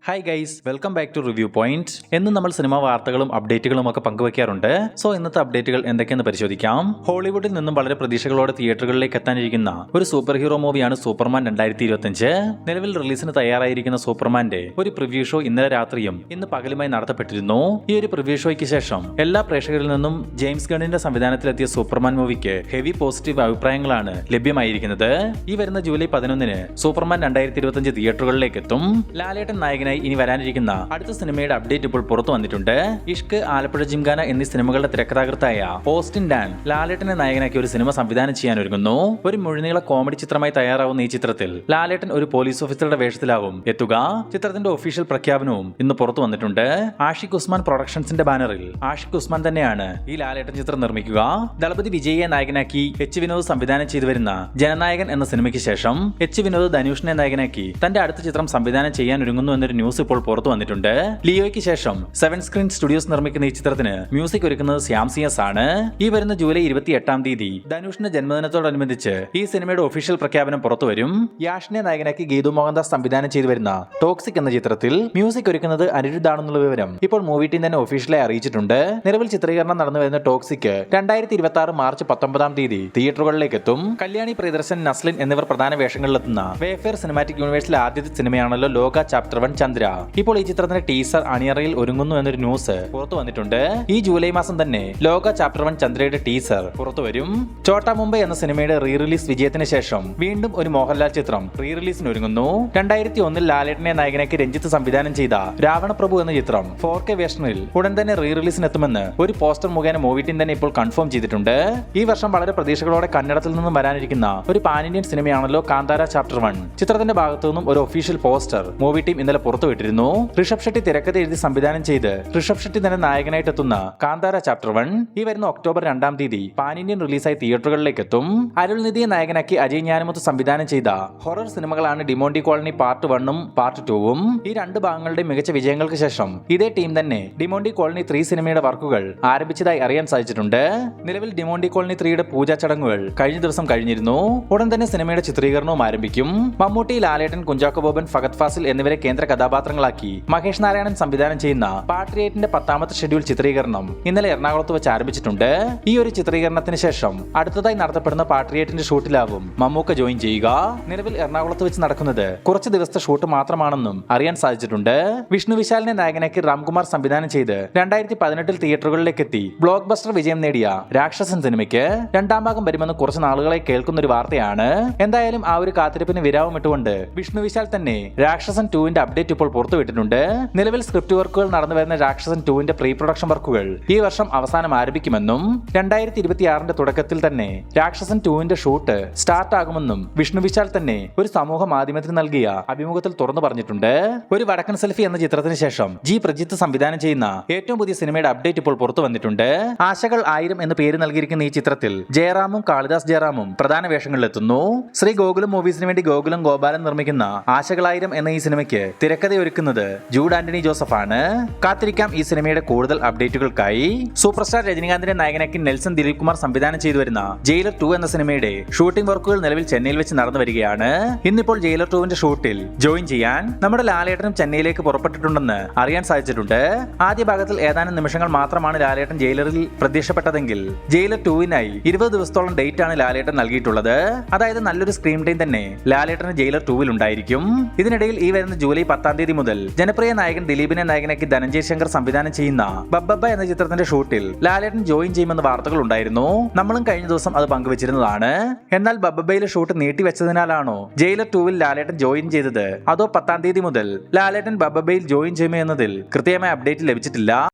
Hi guys, welcome back to Review Point. എന്നും നമ്മൾ cinema വാർത്തകളും അപ്ഡേറ്റുകളും ഒക്കെ പങ്കുവയ്ക്കാറുണ്ട്. സോ ഇന്നത്തെ അപ്ഡേറ്റുകൾ എന്തൊക്കെയെന്ന് പരിശോധിക്കാം. ഹോളിവുഡിൽ നിന്നും വളരെ പ്രതീക്ഷകളോടെ തിയേറ്ററുകളിലേക്ക് എത്താനിരിക്കുന്ന ഒരു സൂപ്പർ ഹീറോ മൂവിയാണ് സൂപ്പർമാൻ 2025. നിലവിൽ റിലീസിന് തയ്യാറായിരിക്കുന്ന സൂപ്പർമാന്റെ ഒരു പ്രിവ്യൂ ഷോ ഇന്നലെ രാത്രിയും ഇന്ന് പകലുമായി നടത്തപ്പെട്ടിരുന്നു. ഈ ഒരു പ്രിവ്യൂ ഷോയ്ക്ക് ശേഷം എല്ലാ പ്രേക്ഷകരിൽ നിന്നും ജെയിംസ് ഗണ്ണിന്റെ സംവിധാനത്തിലെത്തിയ സൂപ്പർമാൻ മൂവിക്ക് ഹെവി പോസിറ്റീവ് അഭിപ്രായങ്ങളാണ് ലഭ്യമായിരിക്കുന്നത്. ഈ വരുന്ന ജൂലൈ 11 സൂപ്പർമാൻ 2025 തിയേറ്ററുകളിലേക്ക് എത്തും. ലാലേട്ടൻ നായകനായി ഇനി വരാനിരിക്കുന്ന അടുത്ത സിനിമയുടെ അപ്ഡേറ്റ് ഇപ്പോൾ പുറത്തു വന്നിട്ടുണ്ട്. ഇഷ്ക്, ആലപ്പുഴ ജിംഖാന എന്നീ സിനിമകളുടെ തിരക്കഥാകൃത്തായ ഓസ്റ്റിൻ ഡാൻ ലാലേട്ടനെ നായകനാക്കി ഒരു സിനിമ സംവിധാനം ചെയ്യാൻ ഒരുങ്ങുന്നു. ഒരു മുഴുനീള കോമഡി ചിത്രമായി തയ്യാറാവുന്ന ഈ ചിത്രത്തിൽ ലാലേട്ടൻ ഒരു പോലീസ് ഓഫീസറുടെ വേഷത്തിലാവും എത്തുക. ചിത്രത്തിന്റെ ഒഫീഷ്യൽ പ്രഖ്യാപനവും ഇന്ന് പുറത്തു വന്നിട്ടുണ്ട്. ആഷിഖ് ഉസ്മാൻ പ്രൊഡക്ഷൻസിന്റെ ബാനറിൽ ആഷിഖ് ഉസ്മാൻ തന്നെയാണ് ഈ ലാലേട്ടൻ ചിത്രം നിർമ്മിക്കുക. ദളപതി വിജയിയെ നായകനാക്കി എച്ച് വിനോദ് സംവിധാനം ചെയ്തു വരുന്ന ജനനായകൻ എന്ന സിനിമയ്ക്ക് ശേഷം എച്ച് വിനോദ് ധനുഷിനെ നായകനാക്കി തന്റെ അടുത്ത ചിത്രം സംവിധാനം ചെയ്യാൻ ഒരുങ്ങുന്നു എന്നൊരു ന്യൂസ് ഇപ്പോൾ പുറത്തു വന്നിട്ടുണ്ട്. ലിയോയ്ക്ക് ശേഷം 7 സ്ക്രീൻ സ്റ്റുഡിയോസ് നിർമ്മിക്കുന്ന ഈ ചിത്രത്തിന് മ്യൂസിക് ഒരുക്കുന്നത് ശ്യാം സിയസ് ആണ്. ഈ വരുന്ന ജൂലൈ 28 ധനുഷിന്റെ ജന്മദിനത്തോടനുബന്ധിച്ച് ഈ സിനിമയുടെ ഒഫീഷ്യൽ പ്രഖ്യാപനം പുറത്തുവരും. യാഷിനെ നായകനാക്കി ഗീതു മോഹൻദാസ് സംവിധാനം ചെയ്തു വരുന്ന ടോക്സിക് എന്ന ചിത്രത്തിൽ മ്യൂസിക് ഒരുക്കുന്നത് അനിരുദ്ധ് ആണെന്നുള്ള വിവരം ഇപ്പോൾ മൂവി ടീം തന്നെ ഒഫീഷ്യലായി അറിയിച്ചിട്ടുണ്ട്. നിലവിൽ ചിത്രീകരണം നടന്നു വരുന്ന ടോക്സിക് 2026 മാർച്ച് 19 തിയേറ്ററുകളിലേക്ക് എത്തും. കല്യാണി പ്രിയദർശൻ, നസ്ലിൻ എന്നിവർ പ്രധാന വേഷങ്ങളിലെത്തുന്ന വേഫെയർ സിനിമാറ്റിക് യൂണിവേഴ്സിലെ ആദ്യത്തെ സിനിമയാണല്ലോ ലോക ചാപ്റ്റർ 1 ചന്ദ്ര. ഇപ്പോൾ ഈ ചിത്രത്തിന്റെ ടീസർ അണിയറയിൽ ഒരുങ്ങുന്നു എന്നൊരു ന്യൂസ് പുറത്തു വന്നിട്ടുണ്ട്. ഈ ജൂലൈ മാസം തന്നെ ലോക ചാപ്റ്റർ 1 ചന്ദ്രയുടെ ടീസർ പുറത്തു വരും. ചോട്ടാ മുംബൈ എന്ന സിനിമയുടെ റീ റിലീസ് വിജയത്തിന് ശേഷം വീണ്ടും ഒരു മോഹൻലാൽ ചിത്രം റീ റിലീസിന് ഒരുങ്ങുന്നു. 2001 ലാലേട്ടനെ നായകനാക്കി രഞ്ജിത്ത് സംവിധാനം ചെയ്ത രാവണപ്രഭു എന്ന ചിത്രം 4K വേർഷനിൽ ഉടൻ തന്നെ റീ റിലീസിന് എത്തുമെന്ന് ഒരു പോസ്റ്റർ മുഖേന മൂവി ടീം തന്നെ ഇപ്പോൾ കൺഫേം ചെയ്തിട്ടുണ്ട്. ഈ വർഷം വളരെ പ്രതീക്ഷകളോടെ കന്നഡത്തിൽ നിന്നും വരാനിരിക്കുന്ന ഒരു പാൻ ഇന്ത്യൻ സിനിമയാണല്ലോ കാന്താര ചാപ്റ്റർ 1. ചിത്രത്തിന്റെ ഭാഗത്തു നിന്നും ഒരു ഒഫീഷ്യൽ പോസ്റ്റർ മൂവി ടീം ഇന്നലെ പുറത്തുവിട്ടിരുന്നു. ഋഷഭ് ഷെട്ടി തിരക്കഥ എഴുതി സംവിധാനം ചെയ്ത് ഋഷഭ് ഷെട്ടി തന്നെ നായകനായിട്ട് എത്തുന്ന കാന്താര ചാപ്റ്റർ 1 ഈ വരുന്ന ഒക്ടോബർ 2 പാൻ ഇന്ത്യൻ റിലീസായി തിയേറ്ററുകളിലേക്ക് എത്തും. അരുൾനിധിയെ നായകനാക്കി അജയ് ജ്ഞാനമുത്ത് സംവിധാനം ചെയ്ത ഹൊറർ സിനിമകളാണ് ഡിമോണ്ടി കോളനി പാർട്ട് 1 പാർട്ട് 2. ഈ രണ്ട് ഭാഗങ്ങളുടെ മികച്ച വിജയങ്ങൾക്ക് ശേഷം ഇതേ ടീം തന്നെ ഡിമോണ്ടി കോളനി 3 സിനിമയുടെ വർക്കുകൾ ആരംഭിച്ചതായി അറിയാൻ സാധിച്ചിട്ടുണ്ട്. നിലവിൽ ഡിമോണ്ടി കോളനി 3യുടെ പൂജാ ചടങ്ങുകൾ കഴിഞ്ഞ ദിവസം കഴിഞ്ഞിരുന്നു. ഉടൻ തന്നെ സിനിമയുടെ ചിത്രീകരണവും ആരംഭിക്കും. മമ്മൂട്ടി, ലാലേട്ടൻ, കുഞ്ചാക്കോ ബോബൻ, ഫഹദ് ഫാസിൽ എന്നിവരെ കേന്ദ്ര കഥാപാത്രങ്ങളാക്കി മഹേഷ് നാരായണൻ സംവിധാനം ചെയ്യുന്ന പാട്രിയേറ്റിന്റെ 10ാമത്തെ ഷെഡ്യൂൾ ചിത്രീകരണം ഇന്നലെ എറണാകുളത്ത് വെച്ച് ആരംഭിച്ചിട്ടുണ്ട്. ഈ ഒരു ചിത്രീകരണത്തിന് ശേഷം അടുത്തതായി നടത്തപ്പെടുന്ന പാട്രിയേറ്റിന്റെ ഷൂട്ടിലാവും മമ്മൂക്ക ജോയിൻ ചെയ്യുക. നിലവിൽ എറണാകുളത്ത് വെച്ച് നടക്കുന്നത് കുറച്ച് ദിവസത്തെ ഷൂട്ട് മാത്രമാണെന്നും അറിയാൻ സാധിച്ചിട്ടുണ്ട്. വിഷ്ണു വിശാലിനെ നായകനാക്കി രാംകുമാർ സംവിധാനം ചെയ്ത് 2018 തിയേറ്ററുകളിലേക്ക് എത്തി ബ്ലോക്ക് ബസ്റ്റർ വിജയം നേടിയ രാക്ഷസൻ സിനിമയ്ക്ക് 2ാം ഭാഗം വരുമെന്ന് കുറച്ച് നാളുകളായി കേൾക്കുന്ന ഒരു വാർത്തയാണ്. എന്തായാലും ആ ഒരു കാത്തിരിപ്പിന് വിരാമം ഇട്ടുകൊണ്ട് വിഷ്ണു വിശാൽ തന്നെ രാക്ഷസൻ 2ന്റെ അപ്ഡേറ്റ് ഇപ്പോൾ പുറത്തുവിട്ടിട്ടുണ്ട്. നിലവിൽ സ്ക്രിപ്റ്റ് വർക്കുകൾ നടന്നു വരുന്ന രാക്ഷസൻ 2ന്റെ പ്രീ പ്രൊഡക്ഷൻ വർക്കുകൾ ഈ വർഷം അവസാനം ആരംഭിക്കുമെന്നും 2026 തുടക്കത്തിൽ തന്നെ രാക്ഷസൻ 2ന്റെ ഷൂട്ട് സ്റ്റാർട്ട് ആകുമെന്നും വിഷ്ണു വിശാൽ തന്നെ ഒരു സമൂഹ മാധ്യമത്തിന് നൽകിയ അഭിമുഖത്തിൽ തുറന്നു പറഞ്ഞിട്ടുണ്ട്. ഒരു വടക്കൻ സെൽഫി എന്ന ചിത്രത്തിന് ശേഷം ജി പ്രജിത്ത് സംവിധാനം ചെയ്യുന്ന ഏറ്റവും പുതിയ സിനിമയുടെ അപ്ഡേറ്റ് ഇപ്പോൾ പുറത്തു വന്നിട്ടുണ്ട്. ആശകൾ 1000 എന്ന് പേര് നൽകിയിരിക്കുന്ന ഈ ചിത്രത്തിൽ ജയറാമും കാളിദാസ് ജയറാമും പ്രധാന വേഷങ്ങളിലെത്തുന്നു. ശ്രീ ഗോകുലം മൂവീസിന് വേണ്ടി ഗോകുലം ഗോപാലൻ നിർമ്മിക്കുന്ന ആശകൾ 1000 എന്ന ഈ സിനിമയ്ക്ക് തിരക്കഥയൊരുക്കുന്നത് ജൂഡ് ആന്റണി ജോസഫ് ആണ്. കാത്തിരിക്കാം ഈ സിനിമയുടെ കൂടുതൽ അപ്ഡേറ്റുകൾക്കായി. സൂപ്പർ സ്റ്റാർ രജനികാന്തിനെ നായകനാക്കി നെൽസൺ ദിലീപ് കുമാർ സംവിധാനം ചെയ്തു വരുന്ന ജയിലർ 2 എന്ന സിനിമയുടെ ഷൂട്ടിംഗ് വർക്കുകൾ നിലവിൽ ചെന്നൈയിൽ വെച്ച് നടന്നു വരികയാണ്. ഇന്നിപ്പോൾ ജയിലർ 2ന്റെ ഷൂട്ടിൽ ജോയിൻ ചെയ്യാൻ നമ്മുടെ ലാലേട്ടനും ചെന്നൈയിലേക്ക് പുറപ്പെട്ടിട്ടുണ്ടെന്ന് അറിയാൻ സാധിച്ചിട്ടുണ്ട്. ആദ്യ ഭാഗത്തിൽ ഏതാനും നിമിഷങ്ങൾ മാത്രമാണ് ലാലേട്ടൻ ജയിലറിൽ പ്രത്യക്ഷപ്പെട്ടതെങ്കിൽ ജയിലർ 2വിനായി 20 ദിവസത്തോളം ഡേറ്റ് ആണ് ലാലേട്ടൻ നൽകിയിട്ടുള്ളത്. അതായത് നല്ലൊരു സ്ക്രീൻ ടൈം തന്നെ ലാലേട്ടന് ജയിലർ 2വിൽ ഉണ്ടായിരിക്കും. ഇതിനിടയിൽ ഈ വരുന്ന ജൂലൈ 10 മുതൽ ജനപ്രിയ നായകൻ ദിലീപിനെ നായകനാക്കി ധനഞ്ജയ് ശങ്കർ സംവിധാനം ചെയ്യുന്ന ബബ്ബബ്ബ എന്ന ചിത്രത്തിന്റെ ഷൂട്ടിൽ ലാലേട്ടൻ ജോയിൻ ചെയ്യുമെന്ന് വാർത്തകൾ ഉണ്ടായിരുന്നു. നമ്മളും കഴിഞ്ഞ ദിവസം അത് പങ്കുവച്ചിരുന്നതാണ്. എന്നാൽ ബബ്ബബ്ബയിലെ ഷൂട്ട് നീട്ടിവെച്ചതിനാലാണോ ജയിലർ 2വിൽ ലാലേട്ടൻ ജോയിൻ ചെയ്തത്, അതോ 10 മുതൽ ലാലേട്ടൻ ബബ്ബബ്ബയിൽ ജോയിൻ ചെയ്യുമോ എന്നതിൽ കൃത്യമായ അപ്ഡേറ്റ് ലഭിച്ചിട്ടില്ല.